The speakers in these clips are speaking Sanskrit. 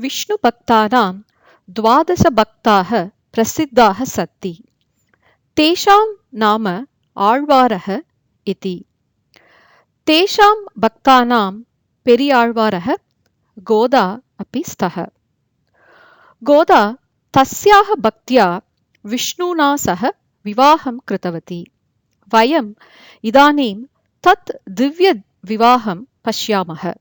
विष्णुभक्तानां 12 भक्ताः प्रसिद्धाः सन्ति। तेषां नाम आळ्वारः इति। तेषां भक्तानां पेरियाळ्वारः गोदा अपि स्तः। गोदा तस्याः भक्त्या विष्णुना सह विवाहं कृतवती। वयम् इदानीं तत् दिव्यविवाहं पश्यामः।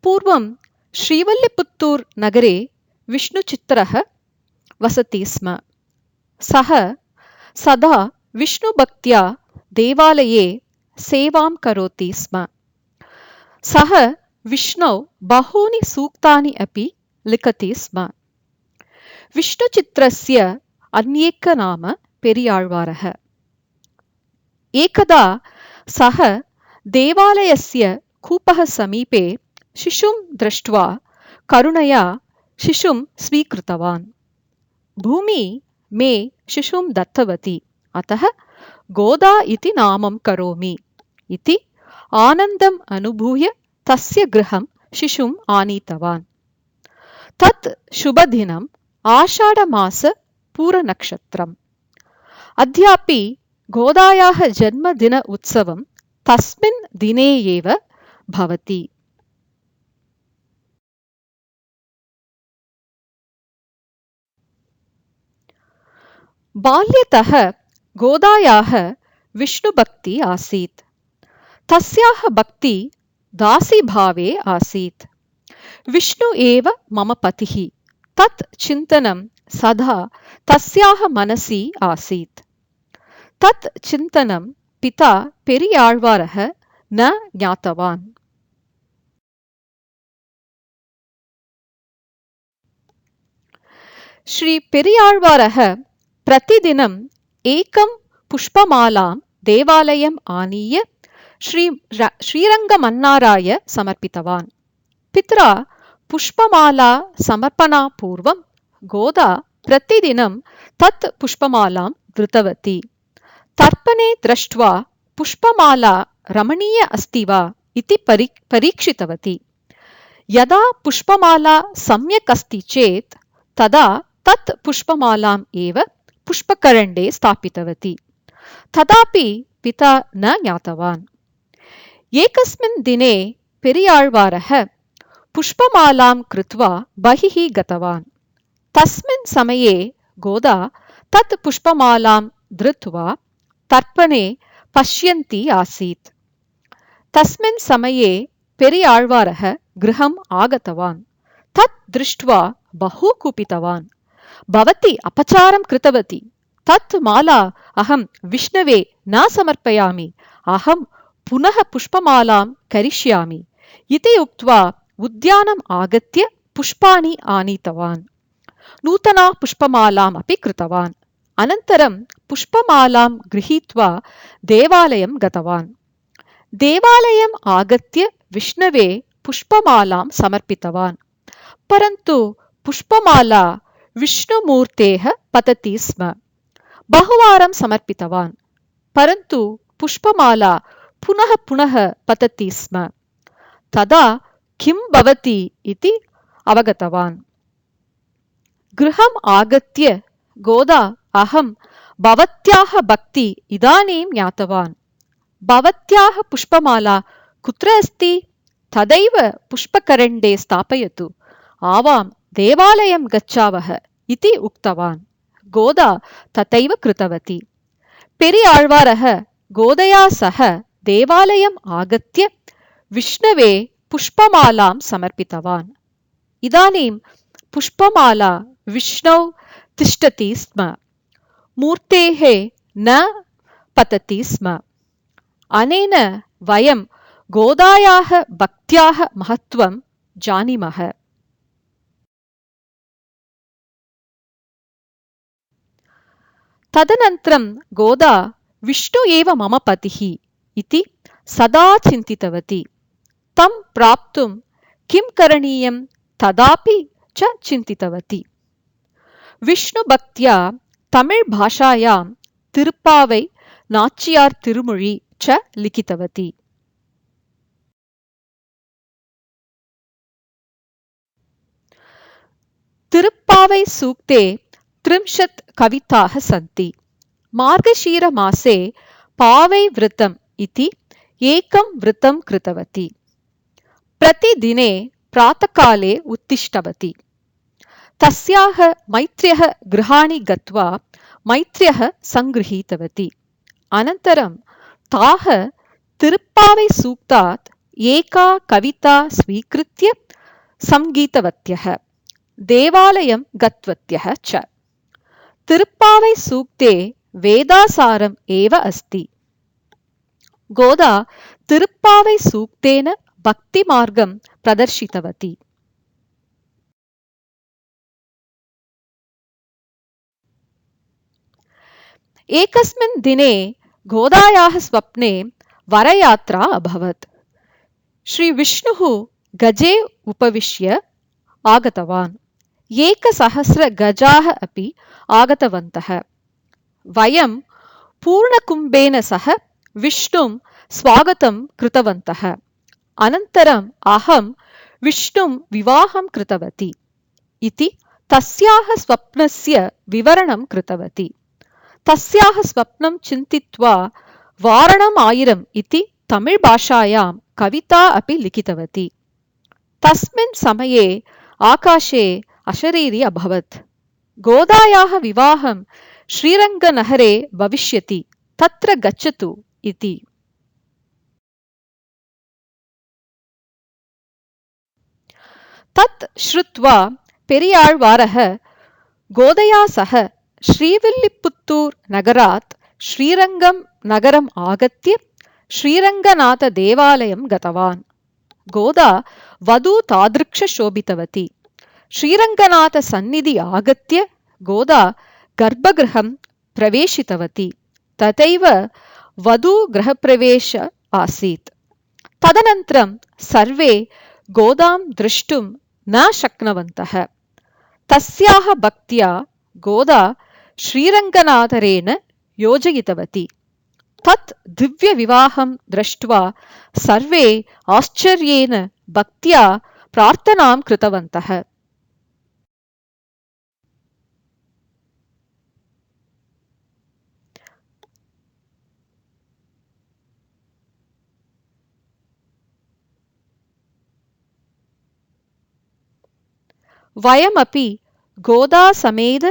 पूर्वं श्रीवल्लिपुत्तूर् नगरे विष्णुचित्रः वसति स्म। सः सदा विष्णुभक्त्या देवालये सेवां करोति स्म। सः विष्णौ बहूनि सूक्तानि अपि लिखति स्म। विष्णुचित्रस्य अन्येकनाम पेरियाळ्वारः। एकदा सः देवालयस्य कूपः समीपे शिशुं दृष्ट्वा करुणया शिशुं स्वीकृतवान्। भूमि मे शिशुं दत्तवती, अतः गोदा इति नामं करोमि इति आनन्दम् अनुभूय तस्य गृहं शिशुम् आनीतवान्। तत् शुभदिनम् आषाढमास पूरनक्षत्रम्। अद्यापि गोदायाः जन्मदिन उत्सवं तस्मिन् दिने एव भवति। बाल्यतः गोदायाः विष्णुभक्ति आसीत्। तस्याः भक्ति दासीभावे आसीत्। विष्णु एव मम पतिः, तत् चिन्तनं सदा तस्याः मनसि आसीत्। तत् चिन्तनं पिता पेरियाळ्वारः न ज्ञातवान्। श्री पेरियाळ्वारः प्रतिदिनम् एकं पुष्पमालां देवालयम् आनीय श्रीरङ्गमन्नाराय समर्पितवान्। पित्रा पुष्पमाला समर्पणापूर्वं गोदा प्रतिदिनं तत् पुष्पमालां धृतवती। तर्पणे दृष्ट्वा पुष्पमाला रमणीया अस्ति वा इति परीक्षितवती। यदा पुष्पमाला सम्यक् अस्ति चेत् तदा तत् पुष्पमालाम् एव पुष्पकरण्डे स्थापितवती। तदापि पिता न ज्ञातवान्। एकस्मिन् दिने पेरियाळ्वारः पुष्पमालां कृत्वा बहिः गतवान्। तस्मिन् समये गोदा तत् पुष्पमालां धृत्वा तर्पणे पश्यन्ती आसीत्। तस्मिन् समये पेरियाळ्वारः गृहम् आगतवान्। तत् दृष्ट्वा बहु कुपितवान्। भवती अपचारं कृतवती। तत् माला अहं विष्णवे न समर्पयामि। अहं पुनः पुष्पमालां करिष्यामि इति उक्त्वा उद्यानम् आगत्य पुष्पाणि आनीतवान्। नूतना पुष्पमालाम् अपि कृतवान्। अनन्तरं पुष्पमालां गृहीत्वा देवालयं गतवान्। देवालयम् आगत्य विष्णवे पुष्पमालां समर्पितवान्। परन्तु पुष्पमाला विष्णुमूर्तेः पतति स्म। बहुवारं समर्पितवान्, परन्तु पुष्पमाला पुनः पुनः पतति स्म। तदा किं भवति इति अवगतवान्। गृहम् आगत्य गोदा अहं भवत्याः भक्ति इदानीं ज्ञातवान्। भवत्याः पुष्पमाला कुत्र अस्ति? तदैव पुष्पकरण्डे स्थापयतु। आवां देवालयं गच्छावः इति उक्तवान्। गोदा तथैव कृतवती। पेरियाळ्वारः गोदया सह देवालयम् आगत्य विष्णवे पुष्पमालां समर्पितवान्। इदानीं पुष्पमाला विष्णौ तिष्ठति स्म। मूर्तेः न पतति स्म। अनेन वयं गोदायाः भक्त्याः महत्त्वं जानीमः। तदनन्तरं गोदा विष्णु एव मम पतिः इति सदा चिन्तितवती। तं प्राप्तुं किं करणीयं तदापि च चिन्तितवती। विष्णुभक्त्या तमिळ् भाषायां तिरुप्पावै नाचियार् तिरुमொழி च लिखितवती। तिरुप्पावै सूक्ते 30 कविताः सन्ति। मार्गशीरमासे पावै व्रतम् इति एकं व्रतं कृतवती। प्रतिदिने प्रातःकाले उत्तिष्ठवती। तस्याः मैत्र्यः गृहाणि गत्वा मैत्र्यः सङ्गृहीतवती। अनन्तरं ताः तिरुप्पावै सूक्तात् एका कविता स्वीकृत्य सङ्गीतवत्यः, देवालयं गतवत्यः च। तिरुप्पावै सूक्ते वेदासारम् एव अस्ति। गोदा तिरुप्पावै सूक्तेन भक्तिमार्गं प्रदर्शितवती। एकस्मिन् दिने गोदायाः स्वप्ने वरयात्रा अभवत्। श्रीविष्णुः गजे उपविश्य आगतवान्। 1,000 गजाः अपि आगतवन्तः। वयं पूर्णकुम्भेन सह विष्णुं स्वागतं कृतवन्तः। अनन्तरम् अहं विष्णुं विवाहं कृतवती इति तस्याः स्वप्नस्य विवरणं कृतवती। तस्याः स्वप्नं चिन्तित्वा वारणम् आयिरम् इति तमिळ् भाषायां कविता अपि लिखितवती। तस्मिन् समये आकाशे अशरीरी अभवत्। गोदायाः विवाहं श्रीरङ्गनगरे भविष्यति, तत्र गच्छतु इति। तत् श्रुत्वा पेरियाळ्वारः गोदया सह श्रीविल्लिपुत्तूर् नगरात् श्रीरङ्गं नगरम् आगत्य श्रीरङ्गनाथदेवालयं गतवान्। गोदा वधू तादृक्ष शोभितवती। श्रीरङ्गनाथसन्निधि आगत्य गोदा गर्भगृहं प्रवेशितवती। तथैव वधू गृहप्रवेश आसीत्। तदनन्तरं सर्वे गोदां द्रष्टुं न शक्नुवन्तः। तस्याः भक्त्या गोदा श्रीरङ्गनाथरेण योजयितवती। तत् दिव्यविवाहं दृष्ट्वा सर्वे आश्चर्येण भक्त्या प्रार्थनां कृतवन्तः। वयमपि गोदा समेत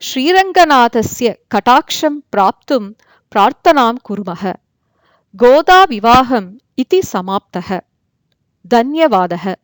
श्रीरङ्गनाथस्य कटाक्षं प्राप्तुं प्रार्थनां कुर्मः। गोदा विवाहम् इति समाप्तः। धन्यवादः।